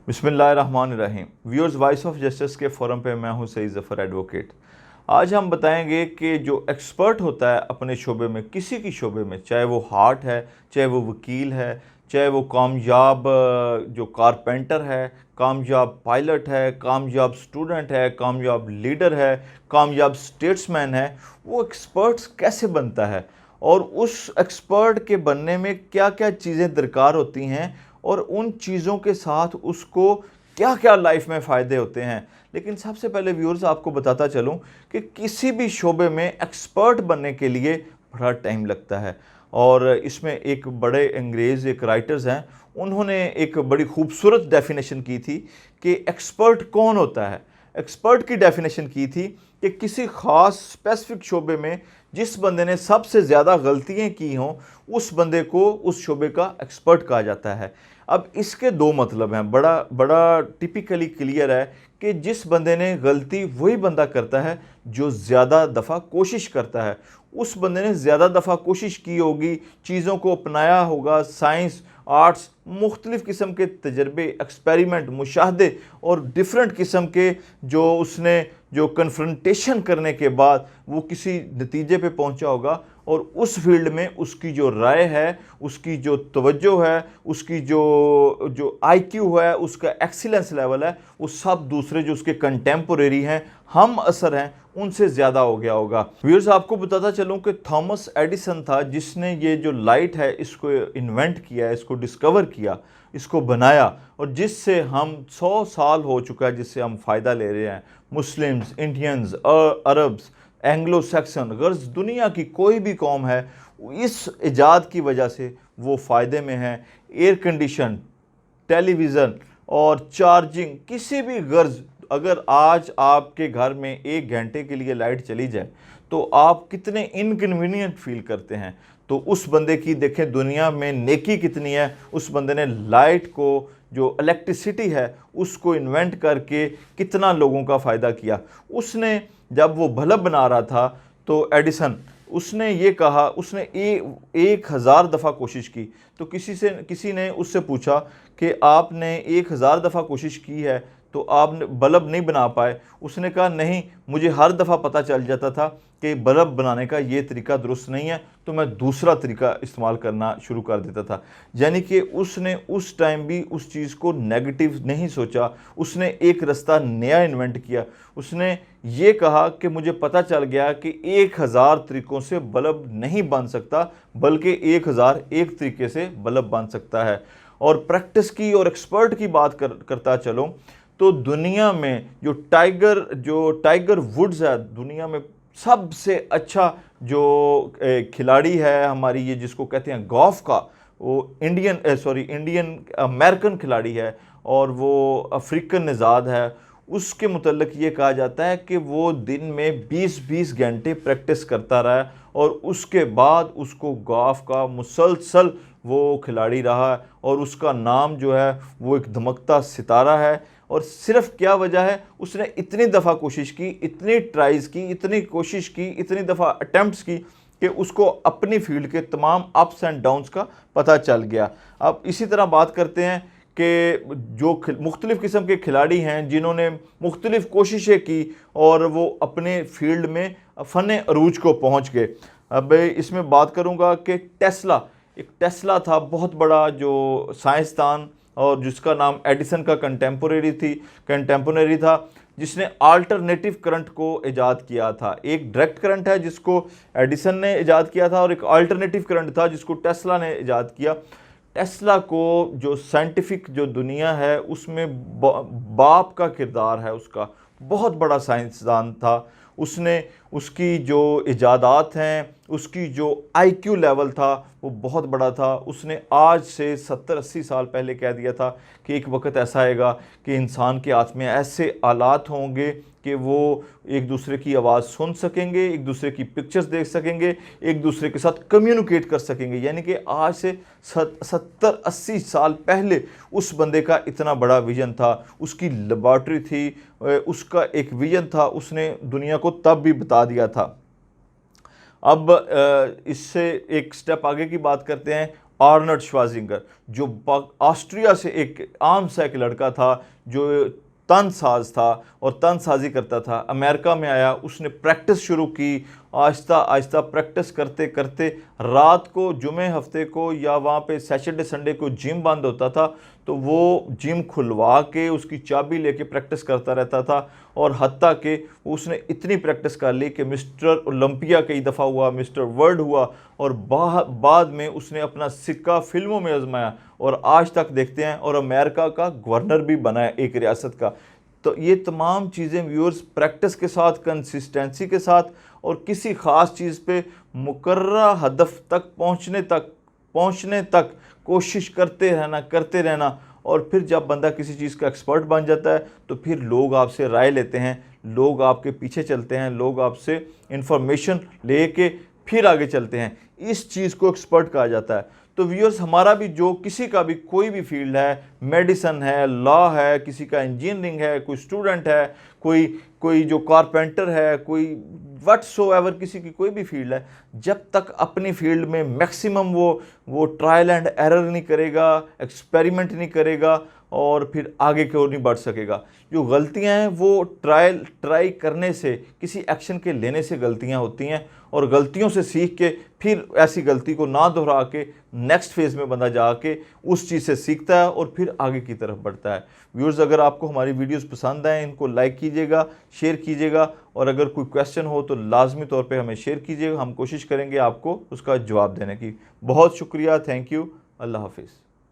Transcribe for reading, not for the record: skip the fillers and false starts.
बिस्मिल्लाहिर्रहमानिर्रहीम। Viewers, voice of justice के forum पे मैं हूं सईद ज़फ़र एडवोकेट। आज हम बताएंगे कि जो एक्सपर्ट होता है अपने शोबे में, किसी की शोबे में, चाहे वो हार्ट है, चाहे वो वकील है, चाहे वो कामयाब जो कारपेंटर है, कामयाब पायलट है, कामयाब स्टूडेंट है, कामयाब लीडर है, कामयाब स्टेट्समैन है, वो एक्सपर्ट्स कैसे बनता है और उस एक्सपर्ट के बनने में क्या क्या चीज़ें दरकार होती हैं और उन चीज़ों के साथ उसको क्या क्या लाइफ में फ़ायदे होते हैं। लेकिन सबसे पहले व्यूअर्स आपको बताता चलूं कि किसी भी शोबे में एक्सपर्ट बनने के लिए बड़ा टाइम लगता है। और इसमें एक बड़े अंग्रेज़ एक राइटर्स हैं, उन्होंने एक बड़ी खूबसूरत डेफिनेशन की थी कि एक्सपर्ट कौन होता है। एक्सपर्ट की डेफिनेशन की थी कि किसी ख़ास स्पेसिफिक शोबे में जिस बंदे ने सबसे ज़्यादा गलतियाँ की हों, उस बंदे को उस शोबे का एक्सपर्ट कहा जाता है। अब इसके दो मतलब हैं, बड़ा बड़ा टिपिकली क्लियर है कि जिस बंदे ने गलती वही बंदा करता है जो ज़्यादा दफ़ा कोशिश करता है। उस बंदे ने ज़्यादा दफ़ा कोशिश की होगी, चीज़ों को अपनाया होगा, साइंस, आर्ट्स, मुख्तलिफ़ किस्म के तजर्बे, एक्सपेरिमेंट, मुशाहदे और डिफरेंट किस्म के जो उसने जो कन्फ्रंटेशन करने के बाद वो किसी नतीजे पे पहुंचा होगा और उस फील्ड में उसकी जो राय है, उसकी जो तवज्जो है, उसकी जो जो आईक्यू है, उसका एक्सीलेंस लेवल है, वो सब दूसरे जो उसके कंटेम्पोरेरी हैं, हम असर हैं, उनसे ज़्यादा हो गया होगा। व्यूअर्स, आपको बताता चलूँ कि थॉमस एडिसन था जिसने ये जो लाइट है इसको इन्वेंट किया, इसको डिस्कवर किया, इसको बनाया और जिससे हम 100 साल हो चुका है, जिससे हम फ़ायदा ले रहे हैं। Muslims, Indians, Arabs, Anglo Saxon, गर्ज दुनिया की कोई भी कौम है, इस इजाद की वजह से वो फ़ायदे में है। एयर कंडीशन, टेलीविज़न और चार्जिंग, किसी भी गर्ज, अगर आज आपके घर में 1 घंटे के लिए लाइट चली जाए तो आप कितने इनकन्वीनियंट फील करते हैं। तो उस बंदे की देखें दुनिया में नेकी कितनी है। उस बंदे ने लाइट को, जो इलेक्ट्रिसिटी है, उसको इन्वेंट करके कितना लोगों का फ़ायदा किया। उसने जब वो बल्ब बना रहा था तो एडिसन, उसने ये कहा, उसने 1000 दफ़ा कोशिश की। तो किसी ने उससे पूछा कि आपने 1000 दफ़ा कोशिश की है तो आप बल्ब नहीं बना पाए। उसने कहा नहीं, मुझे हर दफ़ा पता चल जाता था कि बल्ब बनाने का ये तरीका दुरुस्त नहीं है, तो मैं दूसरा तरीका इस्तेमाल करना शुरू कर देता था। यानी कि उसने उस टाइम भी उस चीज़ को नेगेटिव नहीं सोचा, उसने एक रास्ता नया इन्वेंट किया। उसने ये कहा कि मुझे पता चल गया कि 1000 तरीक़ों से बल्ब नहीं बन सकता, बल्कि 1001 तरीके से बल्ब बन सकता है। और प्रैक्टिस की और एक्सपर्ट की बात करता चलो तो दुनिया में जो टाइगर वुड्स है, दुनिया में सबसे अच्छा जो खिलाड़ी है हमारी, ये जिसको कहते हैं गोल्फ का, वो इंडियन अमेरिकन खिलाड़ी है और वो अफ्रीकन निज़ाद है। उसके मुतल्लिक ये कहा जाता है कि वो दिन में 20-20 घंटे प्रैक्टिस करता रहा और उसके बाद उसको गोल्फ का मुसलसल वो खिलाड़ी रहा और उसका नाम जो है वो एक धमकता सितारा है। और सिर्फ क्या वजह है, उसने इतनी दफ़ा कोशिश की, इतनी ट्राइज़ की, इतनी कोशिश की, इतनी दफ़ा अटैम्प्ट्स की कि उसको अपनी फील्ड के तमाम अप्स एंड डाउन्स का पता चल गया। अब इसी तरह बात करते हैं कि जो मुख्तलिफ़ किस्म के खिलाड़ी हैं जिन्होंने मुख्तलिफ़ कोशिशें की और वो अपने फील्ड में फ़न अरूज को पहुँच गए। अब इसमें बात करूँगा कि टेस्ला था, बहुत बड़ा जो साइंसदान और जिसका नाम एडिसन का कंटेम्पोरेरी था, जिसने अल्टरनेटिव करंट को इजाद किया था। एक डायरेक्ट करंट है जिसको एडिसन ने इजाद किया था और एक अल्टरनेटिव करंट था जिसको टेस्ला ने इजाद किया। टेस्ला को जो साइंटिफिक जो दुनिया है उसमें बाप का किरदार है, उसका बहुत बड़ा साइंसदान था। उसने उसकी जो इजादात हैं, उसकी जो आईक्यू लेवल था वो बहुत बड़ा था। उसने आज से 70-80 साल पहले कह दिया था कि एक वक्त ऐसा आएगा कि इंसान के हाथ में ऐसे आलात होंगे कि वो एक दूसरे की आवाज़ सुन सकेंगे, एक दूसरे की पिक्चर्स देख सकेंगे, एक दूसरे के साथ कम्युनिकेट कर सकेंगे। यानी कि आज से 70-80 साल पहले उस बंदे का इतना बड़ा विज़न था, उसकी लेबॉर्ट्री थी, उसका एक विज़न था, उसने दुनिया को तब भी बता दिया था। अब इससे एक स्टेप आगे की बात करते हैं। आर्नल्ड श्वार्ज़नेगर, जो ऑस्ट्रिया से एक आम सा एक लड़का था, जो तनसाज था और तनसाजी करता था, अमेरिका में आया, उसने प्रैक्टिस शुरू की। आहिस्ता आहिस्ता प्रैक्टिस करते करते रात को जुमे हफ्ते को या वहाँ पे सैटरडे संडे को जिम बंद होता था, तो वो जिम खुलवा के उसकी चाबी लेके प्रैक्टिस करता रहता था। और हत्ता कि उसने इतनी प्रैक्टिस कर ली कि मिस्टर ओलंपिया कई दफ़ा हुआ, मिस्टर वर्ल्ड हुआ, और बाद में उसने अपना सिक्का फिल्मों में आजमाया और आज तक देखते हैं, और अमेरिका का गवर्नर भी बना है एक रियासत का। तो ये तमाम चीज़ें व्यूअर्स प्रैक्टिस के साथ, कंसिस्टेंसी के साथ, और किसी ख़ास चीज़ पे मुकर्रर हदफ तक पहुँचने तक कोशिश करते रहना। और फिर जब बंदा किसी चीज़ का एक्सपर्ट बन जाता है तो फिर लोग आपसे राय लेते हैं, लोग आपके पीछे चलते हैं, लोग आपसे इंफॉर्मेशन लेके फिर आगे चलते हैं। इस चीज़ को एक्सपर्ट कहा जाता है। तो व्यूअर्स, हमारा भी जो किसी का भी कोई भी फील्ड है, मेडिसिन है, लॉ है, किसी का इंजीनियरिंग है, कोई स्टूडेंट है, कोई जो कारपेंटर है, कोई व्हाटसोएवर, किसी की कोई भी फील्ड है, जब तक अपनी फील्ड में मैक्सिमम वो ट्रायल एंड एरर नहीं करेगा, एक्सपेरिमेंट नहीं करेगा, और फिर आगे की ओर नहीं बढ़ सकेगा। जो गलतियां हैं वो ट्राई करने से, किसी एक्शन के लेने से गलतियां होती हैं, और गलतियों से सीख के फिर ऐसी गलती को ना दोहरा के नेक्स्ट फेज़ में बंदा जाके उस चीज़ से सीखता है और फिर आगे की तरफ बढ़ता है। व्यूअर्स, अगर आपको हमारी वीडियोस पसंद आए, इनको लाइक कीजिएगा, शेयर कीजिएगा, और अगर कोई क्वेश्चन हो तो लाजमी तौर पे हमें शेयर कीजिएगा। हम कोशिश करेंगे आपको उसका जवाब देने की। बहुत शुक्रिया, थैंक यू, अल्लाह हाफिज़।